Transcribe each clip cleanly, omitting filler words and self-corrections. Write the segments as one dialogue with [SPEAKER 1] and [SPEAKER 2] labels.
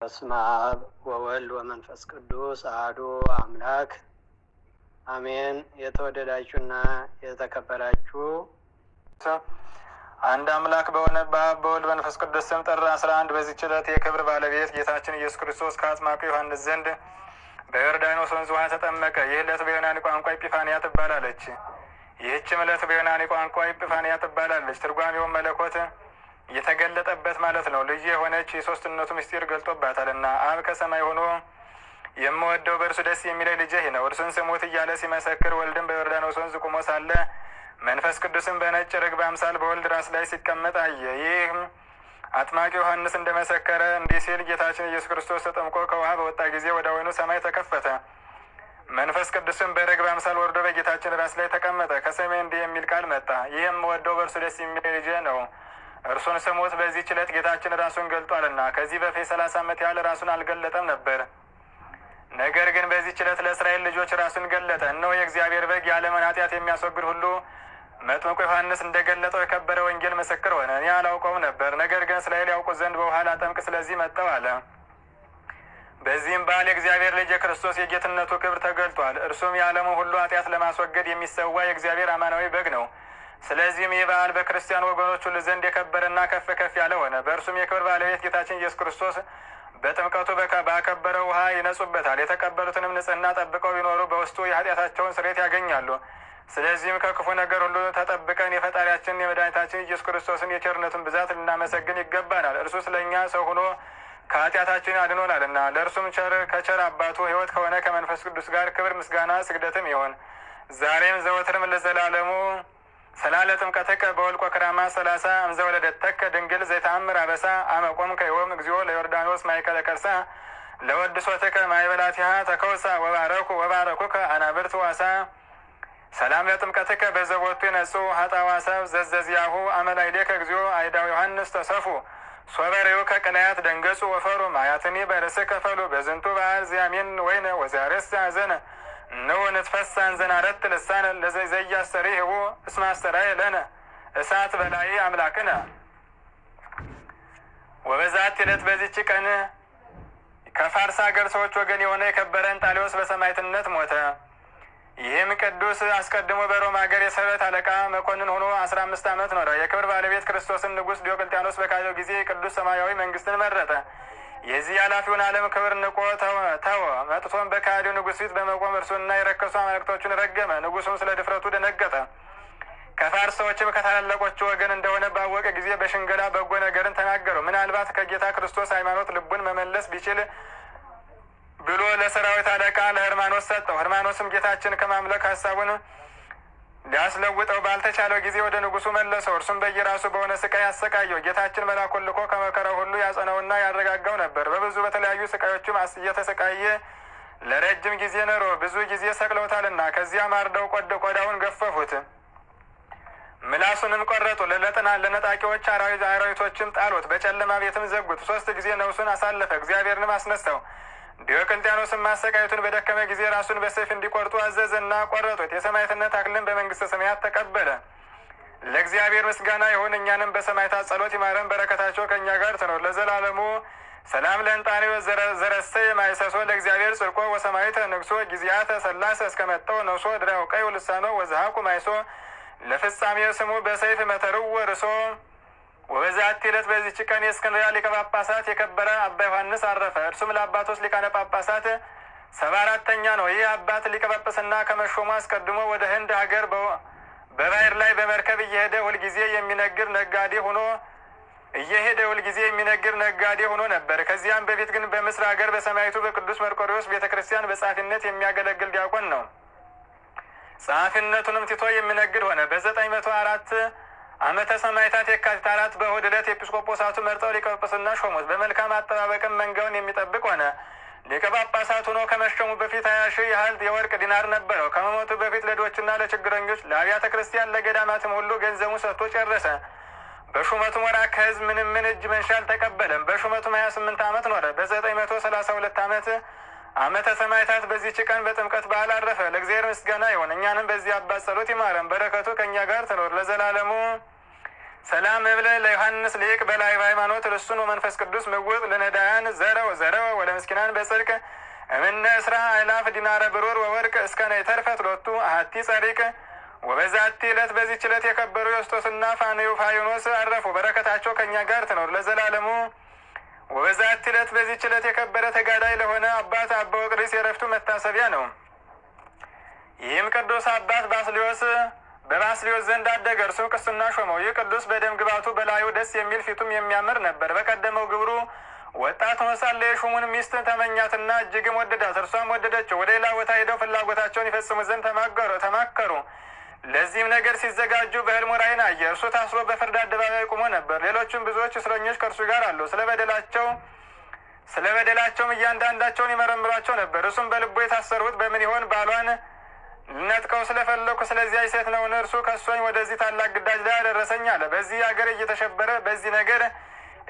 [SPEAKER 1] በስመ አብ ወወልድ ወመንፈስ ቅዱስ አሐዱ አምላክ አሜን። የተወደዳችሁና የተከበራችሁ አንድ አምላክ በሆነ በአብ በወልድ በመንፈስ ቅዱስ ስም ጥር 11 በዚህች ዕለት የክብር ባለቤት ጌታችን ኢየሱስ ክርስቶስ ከአጥማቁ ዮሐንስ ዘንድ በዮርዳኖስ ወንዝ ውሃ ተጠመቀ። ይህ ዕለት በዮናኒ ቋንቋ ኢጲፋንያ ትባላለች። ይህችም ዕለት በዮናኒ ቋንቋ ኢጲፋንያ ትባላለች። ትርጓሜውን መለኮት የተገለጠበት ማለት ነው። ልዩ የሆነች የሶስትነቱ ምስጢር ገልጦባታልና አብ ከሰማይ ሆኖ የምወደው በእርሱ ደስ የሚለኝ ልጄ ይህ ነው እርሱን ስሙት እያለ ሲመሰክር፣ ወልድም በዮርዳኖስ ወንዝ ቁሞ ሳለ መንፈስ ቅዱስም በነጭ ርግብ አምሳል በወልድ ራስ ላይ ሲቀመጥ አየ። ይህም አጥማቂ ዮሐንስ እንደመሰከረ እንዲህ ሲል ጌታችን ኢየሱስ ክርስቶስ ተጠምቆ ከውሃ በወጣ ጊዜ ወደ ወይኑ ሰማይ ተከፈተ። መንፈስ ቅዱስም በርግብ አምሳል ወርዶ በጌታችን ራስ ላይ ተቀመጠ። ከሰማይ እንዲህ የሚል ቃል መጣ፣ ይህ የምወደው በእርሱ ደስ የሚለኝ ልጄ ነው እርሱን ስሙት። በዚህች ዕለት ጌታችን ራሱን ገልጧልና ከዚህ በፊት 30 ዓመት ያህል ራሱን አልገለጠም ነበር። ነገር ግን በዚህች ዕለት ለእስራኤል ልጆች ራሱን ገለጠ። እነሆ የእግዚአብሔር በግ የዓለምን ኃጢአት የሚያስወግድ ሁሉ መጥምቁ ዮሐንስ እንደገለጠው የከበረ ወንጌል ምስክር ሆነ። እኔ አላውቀውም ነበር፣ ነገር ግን እስራኤል ያውቁት ዘንድ በውሃ ላጠምቅ ስለዚህ መጣሁ አለ። በዚህም በዓል የእግዚአብሔር ልጅ የክርስቶስ የጌትነቱ ክብር ተገልጧል። እርሱም የዓለሙ ሁሉ ኃጢአት ለማስወገድ የሚሰዋ የእግዚአብሔር አማናዊ በግ ነው። ስለዚህም ይህ በዓል በክርስቲያን ወገኖች ሁሉ ዘንድ የከበረና ከፍ ከፍ ያለ ሆነ። በእርሱም የክብር ባለቤት ጌታችን ኢየሱስ ክርስቶስ በጥምቀቱ ባከበረው ውሃ ይነጹበታል። የተቀበሉትንም ንጽሕና ጠብቀው ቢኖሩ በውስጡ የኃጢአታቸውን ስርየት ያገኛሉ። ስለዚህም ከክፉ ነገር ሁሉ ተጠብቀን የፈጣሪያችን የመድኃኒታችን ኢየሱስ ክርስቶስን የቸርነቱን ብዛት ልናመሰግን ይገባናል። እርሱ ስለ እኛ ሰው ሆኖ ከኃጢአታችን አድኖናልና። ለእርሱም ከቸር አባቱ ሕይወት ከሆነ ከመንፈስ ቅዱስ ጋር ክብር ምስጋና ስግደትም ይሆን ዛሬም ዘወትርም ለዘላለሙ። ሰላለ ጥምቀትከ በወልቆ ክራማ 30 እምዘ ወለደተከ ድንግል ዘይተአምር አበሳ አመቆም ከይወም እግዚኦ ለዮርዳኖስ ማእከለ ከርሳ ለወድሶትከ ማይበላቲሃ ተከውሳ ወባረኩከ አናብርት ዋሳ ሰላም ለጥምቀትከ በዘቦቱ የነጹ ሀጣዋሳ ዘዘዚያሁ አመላይሌከ እግዚኦ አይዳው ዮሐንስ ተሰፉ ሶበሬው ከቅላያት ደንገጹ ወፈሩ ማያትኒ በርእስከ ፈሉ በዝንቱ በዓል ዚያሜን ወይነ ወዛሬስ ያዘነ ነው ንትፈሳን ዘናረት ልሳነ ለዘያስተሪህቡ እስመ አስተርአየ ለነ እሳት በላይ አምላክነ። ወበዛት ዕለት በዚች ቀን ከፋርስ ሀገር ሰዎች ወገን የሆነ የከበረ እንጣሊዎስ በሰማዕትነት ሞተ። ይህም ቅዱስ አስቀድሞ በሮም ሀገር የሰራዊት አለቃ መኮንን ሆኖ 15 ዓመት ኖረ። የክብር ባለቤት ክርስቶስን ንጉሥ ዲዮቅልጥያኖስ በካደው ጊዜ ቅዱስ ሰማያዊ መንግስትን መረጠ። የዚህ ኃላፊውን ዓለም ክብር ንቆ ተወ። መጥቶም በካዲው ንጉሥ ፊት በመቆም እርሱና የረከሱ አማልክቶቹን ረገመ። ንጉሱም ስለ ድፍረቱ ደነገጠ። ከፋርስ ሰዎችም ከታላላቆቹ ወገን እንደሆነ ባወቀ ጊዜ በሽንገላ በጎ ነገርን ተናገረው። ምናልባት ከጌታ ክርስቶስ ሃይማኖት ልቡን መመለስ ቢችል ብሎ ለሰራዊት አለቃ ለህርማኖስ ሰጠው። ህርማኖስም ጌታችን ከማምለክ ሀሳቡን ሊያስለውጠው ባልተቻለው ጊዜ ወደ ንጉሱ መለሰው። እርሱም በየራሱ በሆነ ስቃይ አሰቃየው። ጌታችን መልአኩን ልኮ ከመከራው ሁሉ ያጸነውና ያረጋጋው ነበር። በተለያዩ ስቃዮችም እየተሰቃየ ለረጅም ጊዜ ኖሮ ብዙ ጊዜ ሰቅለውታልና ከዚያም አርደው ቆዳውን ገፈፉት፣ ምላሱንም ቆረጡ። ለነጣቂዎች አራዊቶችም ጣሉት፣ በጨለማ ቤትም ዘጉት። 3 ጊዜ ነፍሱን አሳለፈ፣ እግዚአብሔርንም አስነሳው። ዲዮቅልጥያኖስም ማሰቃየቱን በደከመ ጊዜ ራሱን በሰይፍ እንዲቆርጡ አዘዘና ቆረጡት። የሰማዕትነት አክሊልን በመንግስተ ሰማያት ተቀበለ። ለእግዚአብሔር ምስጋና ይሁን፣ እኛንም በሰማዕታት ጸሎት ይማረን፣ በረከታቸው ከእኛ ጋር ትኖር ለዘላለሙ። ሰላም ለእንጣኔዎስ ዘረሰ ማይሰሶ ለእግዚአብሔር ጽድቆ ወሰማዕተ ንግሶ ጊዜያተ ሰላሰ እስከመጠው ነሶ ድራው ቀይ ልሳኖ ወዛሃቁ ማይሶ ለፍጻሜ ስሙ በሰይፍ መተርው ርሶ። ወበዛቲ ዕለት በዚህች ቀን የእስክንድርያ ሊቀ ጳጳሳት የከበረ አባ ዮሐንስ አረፈ። እርሱም ለአባቶች ሊቃነ ጳጳሳት 74ተኛ ነው። ይህ አባት ሊቀ ጳጳስና ከመሾሙ አስቀድሞ ወደ ህንድ ሀገር በባህር ላይ በመርከብ እየሄደ ሁልጊዜ የሚነግር ነጋዴ ሆኖ ነበር። ከዚያም በፊት ግን በምስር ሀገር በሰማዕቱ በቅዱስ መርቆሬዎስ ቤተ ክርስቲያን በጸሐፊነት የሚያገለግል ዲያቆን ነው። ጸሐፊነቱንም ትቶ የሚነግድ ሆነ። በ904 ዓመተ ሰማዕታት የካቲት 4 በእሑድ ዕለት ኤጲስቆጶሳቱ መርጠው ሊቀ ጳጳስና ሾሙት። በመልካም አጠባበቅም መንጋውን የሚጠብቅ ሆነ። ሊቀ ጳጳሳት ሆኖ ከመሾሙ በፊት 20 ሺህ ያህል የወርቅ ዲናር ነበረው። ከመሞቱ በፊት ለድሆችና ለችግረኞች ለአብያተ ክርስቲያን ለገዳማትም ሁሉ ገንዘቡን ሰጥቶ ጨረሰ። በሹመቱም ወራት ከሕዝብ ምን እጅ መንሻ አልተቀበለም። በሹመቱም 28 ዓመት ኖረ። በ932 ዓመተ ሰማዕታት በዚህች ቀን በጥምቀት በዓል አረፈ። ለእግዚአብሔር ምስጋና ይሁን፣ እኛንም በዚህ አባት ጸሎት ይማረን፣ በረከቱ ከእኛ ጋር ትኖር ለዘላለሙ። ሰላም እብል ለዮሐንስ ሊቅ በላይ ሃይማኖት ርሱን ወመንፈስ ቅዱስ ምውጥ ለነዳያን ዘረወ ወለምስኪናን በጽድቅ እምነ እስራ አእላፍ ዲናረ ብሩር ወወርቅ እስከ ነይተርፈት ሎቱ አሐቲ ጸሪቅ። ወበዛቲ ዕለት በዚህች ዕለት የከበሩ ዮስጦስና ፋኖስ አረፉ። በረከታቸው ከእኛ ጋር ትኖር ለዘላለሙ። ወበዛቲ ዕለት በዚህች ዕለት የከበረ ተጋዳይ ለሆነ አባት አባ ወቅሪስ የረፍቱ መታሰቢያ ነው። ይህም ቅዱስ አባት በባስልዮስ ዘንድ አደገ። እርሱም ቅስና ሾመው። ይህ ቅዱስ በደም ግባቱ በላዩ ደስ የሚል ፊቱም የሚያምር ነበር። በቀደመው ግብሩ ወጣት ሆኖ ሳለ የሹሙን ሚስት ተመኛትና እጅግም ወደዳት። እርሷም ወደደችው። ወደ ሌላ ቦታ ሄደው ፍላጎታቸውን ይፈጽሙ ዘንድ ተማከሩ። ለዚህም ነገር ሲዘጋጁ በሕልሙ ራእይን አየ። እርሱ ታስሮ በፍርድ አደባባይ ቆሞ ነበር። ሌሎችም ብዙዎች እስረኞች ከእርሱ ጋር አሉ። ስለ በደላቸውም እያንዳንዳቸውን ይመረምሯቸው ነበር። እርሱም በልቡ የታሰሩት በምን ይሆን ባሏን ልነጥቀው ስለፈለኩ ስለዚያ ሴት ነውን? እርሱ ከሶኝ ወደዚህ ታላቅ ግዳጅ ላይ አደረሰኝ አለ። በዚህ ነገር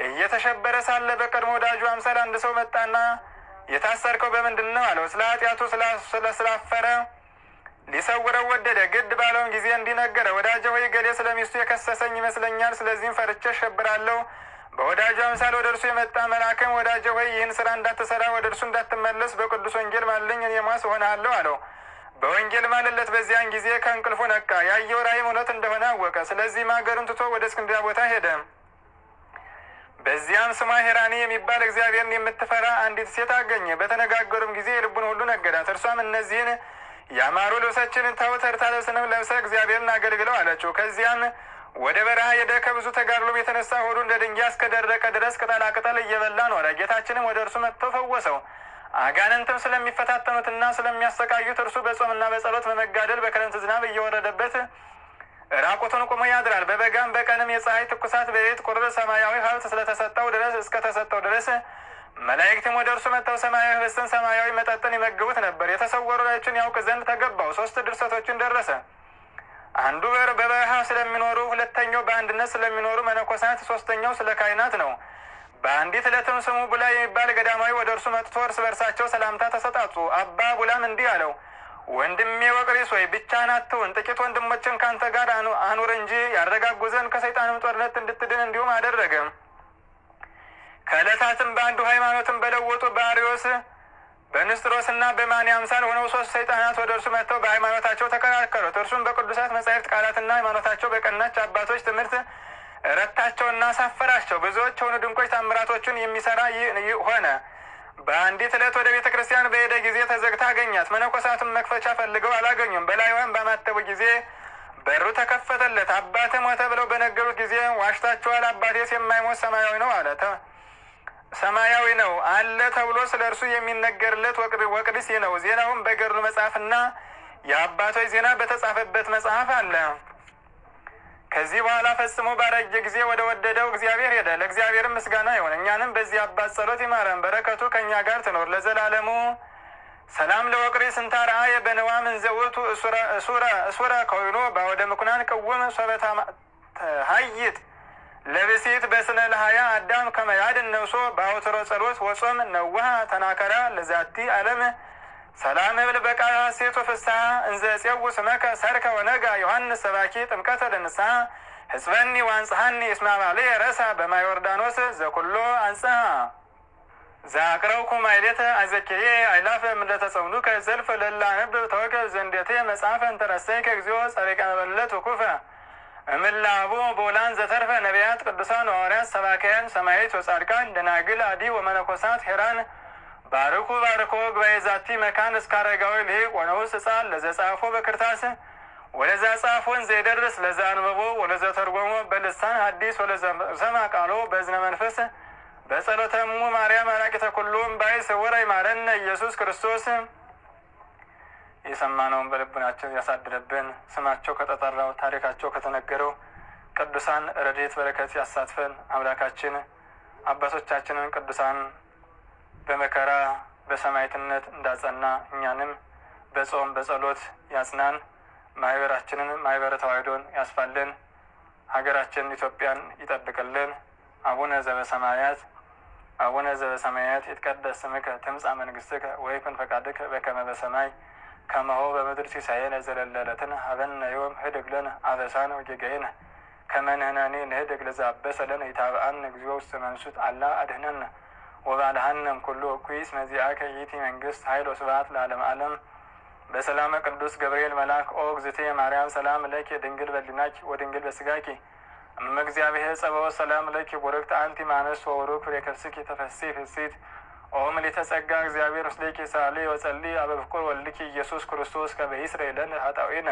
[SPEAKER 1] እየተሸበረ ሳለ በቀድሞ ወዳጁ አምሳል አንድ ሰው መጣና የታሰርከው በምንድን ነው አለው። ስለ ኃጢአቱ ስላፈረ ሊሰውረው ወደደ። ግድ ባለውን ጊዜ እንዲነገረ ወዳጀ ሆይ ገሌ ስለሚስቱ የከሰሰኝ ይመስለኛል፣ ስለዚህም ፈርቼ እሸብራለሁ። በወዳጁ አምሳል ወደ እርሱ የመጣ መልአክም ወዳጀ ሆይ ይህን ስራ እንዳትሰራ፣ ወደ እርሱ እንዳትመለስ በቅዱስ ወንጌል ማልኝ፣ እኔ ሟስ እሆንሃለሁ አለው። በወንጌል ማልለት። በዚያን ጊዜ ከእንቅልፉ ነቃ። ያየው ራእይም እውነት እንደሆነ አወቀ። ስለዚህም አገሩን ትቶ ወደ እስክንድርያ ቦታ ሄደ። በዚያም ስሟ ሄራኒ የሚባል እግዚአብሔርን የምትፈራ አንዲት ሴት አገኘ። በተነጋገሩም ጊዜ የልቡን ሁሉ ነገራት። እርሷም እነዚህን ያማሩ ልብሶችን ተው፣ ተርታ ልብስንም ለብሰህ እግዚአብሔርን አገልግለው አለችው። ከዚያም ወደ በረሃ ሄደ። ከብዙ ተጋድሎም የተነሳ ሆዱ እንደ ድንጋይ እስከደረቀ ድረስ ቅጠላቅጠል እየበላ ኖረ። ጌታችንም ወደ እርሱ መጥቶ ፈወሰው። አጋንንትም ስለሚፈታተኑትና ስለሚያሰቃዩት እርሱ በጾምና በጸሎት በመጋደል በክረምት ዝናብ እየወረደበት ራቁቱን ቆሞ ያድራል። በበጋም በቀንም የፀሐይ ትኩሳት በሌሊት ቁር ሰማያዊ ሀብት እስከተሰጠው ድረስ መላእክትም ወደ እርሱ መጥተው ሰማያዊ ህብስትን ሰማያዊ መጠጥን ይመግቡት ነበር። የተሰወሩ ራእዮችን ያውቅ ዘንድ ተገባው። 3 ድርሰቶችን ደረሰ። አንዱ በበረሃ ስለሚኖሩ፣ ሁለተኛው በአንድነት ስለሚኖሩ መነኮሳት፣ 3ኛው ስለ ካህናት ነው። በአንዲት ዕለትም ስሙ ቡላ የሚባል ገዳማዊ ወደ እርሱ መጥቶ እርስ በርሳቸው ሰላምታ ተሰጣጡ። አባ ቡላም እንዲህ አለው፣ ወንድሜ ወቅሪስ ወይ ብቻህን አትሁን፣ ጥቂት ወንድሞችን ካንተ ጋር አኑር እንጂ ያረጋጉ ዘንድ ከሰይጣንም ጦርነት እንድትድን እንዲሁም አደረገ። ከዕለታትም በአንዱ ሃይማኖትን በለወጡ በአርዮስ በንስጥሮስና በማኒ አምሳል ሆነው 3 ሰይጣናት ወደ እርሱ መጥተው በሃይማኖታቸው ተከራከሩት። እርሱም በቅዱሳት መጻሕፍት ቃላትና ሃይማኖታቸው በቀናች አባቶች ትምህርት ረታቸውና አሳፈራቸው። ብዙዎች የሆኑ ድንቆች ታምራቶችን የሚሰራ ሆነ። በአንዲት ዕለት ወደ ቤተ ክርስቲያን በሄደ ጊዜ ተዘግታ አገኛት። መነኮሳቱም መክፈቻ ፈልገው አላገኙም። በላይዋም ባማተቡ ጊዜ በሩ ተከፈተለት። አባተ ሞተ ብለው በነገሩት ጊዜ ዋሽታችኋል፣ አባቴስ የማይሞት ሰማያዊ ነው አለ። ሰማያዊ ነው አለ ተብሎ ስለ እርሱ የሚነገርለት ወቅሪስ ነው። ዜናውም በገድሉ መጽሐፍና የአባቶች ዜና በተጻፈበት መጽሐፍ አለ። ከዚህ በኋላ ፈጽሞ ባረጀ ጊዜ ወደ ወደደው እግዚአብሔር ሄደ። ለእግዚአብሔርም ምስጋና ይሁን፣ እኛንም በዚህ አባት ጸሎት ይማረን፣ በረከቱ ከእኛ ጋር ትኖር ለዘላለሙ። ሰላም ለወቅሪስ እንተ ረአየ በነዋም እንዘውቱ እሱረ ከይኖ በአወደ ምኩናን ቅውም ሶበታ ሀይት ለብሲት በስነ ለሀያ አዳም ከመያድን ነብሶ በአውትሮ ጸሎት ወጾም ነውሃ ተናከራ ለዛቲ ዓለም ሰላም እብል በቃል ሴቶ ፍስሐ እንዘ ጼው ስመከ ሰርከ ወነጋ ዮሐንስ ሰባኪ ጥምቀተ ለንስሐ ህጽበኒ ዋንጽሐኒ እስማማሌ ረሳ በማይ ዮርዳኖስ ዘኩሎ አንጽሐ ዛቅረውኩ ማይሌተ አዘኪሬ አይላፈ ምለተጸምዱ ከዘልፍ ለላ ነብብ ተወከ ዘንዴቴ መጽሐፈ እንተረሰይ ከግዚኦ ጸሪቀ መበለት ወኩፈ እምላቡ ቦላን ዘተርፈ ነቢያት ቅዱሳን ሐዋርያት ሰባክያን ሰማያዊት ወጻድቃን ደናግል አዲ ወመነኮሳት ሄራን ባርኩ ጉባኤ ዛቲ መካን እስከ አረጋዊ ልሂቅ ወነውስ ሕፃን ለዘጻፎ በክርታስ ወለዛ ጻፎን ዘይደርስ ለዛ አንበቦ ወለዘ ተርጎሞ በልሳን ሐዲስ ወለዘ ሰማ ቃሎ በእዝነ መንፈስ በጸሎተሙ ማርያም አራቂተ ኩሉም ባይ ስውር ይማረን ኢየሱስ ክርስቶስ። የሰማነውን በልቡናችን ያሳድርብን። ስማቸው ከተጠራው ታሪካቸው ከተነገረው ቅዱሳን ረድኤት በረከት ያሳትፈን። አምላካችን አባቶቻችንን ቅዱሳን በመከራ በሰማዕትነት እንዳጸና እኛንም በጾም በጸሎት ያጽናን። ማህበራችንን ማህበረ ተዋሕዶን ያስፋልን። ሀገራችን ኢትዮጵያን ይጠብቅልን። አቡነ ዘበሰማያት አቡነ ዘበሰማያት ይትቀደስ ስምከ ትምጻእ መንግሥትከ ወይኩን ፈቃድከ በከመ በሰማይ ከማሁ በምድር ሲሳየነ ዘለለዕለትነ ሀበነ ዮም ህድግ ለነ አበሳነ ወጌጋየነ ከመንህነኒ ንህድግ ለዛበሰ ለነ ይታብአነ እግዚኦ ውስተ መንሱት አላ አድህነነ ወባልሃነም ኩሉ እኩይስ መዚአከ ይእቲ መንግስት ኃይል ወስብሐት ለዓለመ ዓለም። በሰላመ ቅዱስ ገብርኤል መልአክ ኦ እግዝእትየ ማርያም ሰላም ለኪ ድንግል በሊናኪ ወድንግል በስጋኪ እመ እግዚአብሔር ጸባኦት ሰላም ለኪ ቡርክት አንቲ እምአንስት ወቡሩክ ፍሬ ከርሥኪ ተፈሥሒ ፍሥሕት ኦ ምልዕተ ጸጋ እግዚአብሔር ምስሌኪ ሳሊ ወጸልይ አበ ፍቁር ወልድኪ ኢየሱስ ክርስቶስ ከመ ይስረይ ለነ ኃጣውኢነ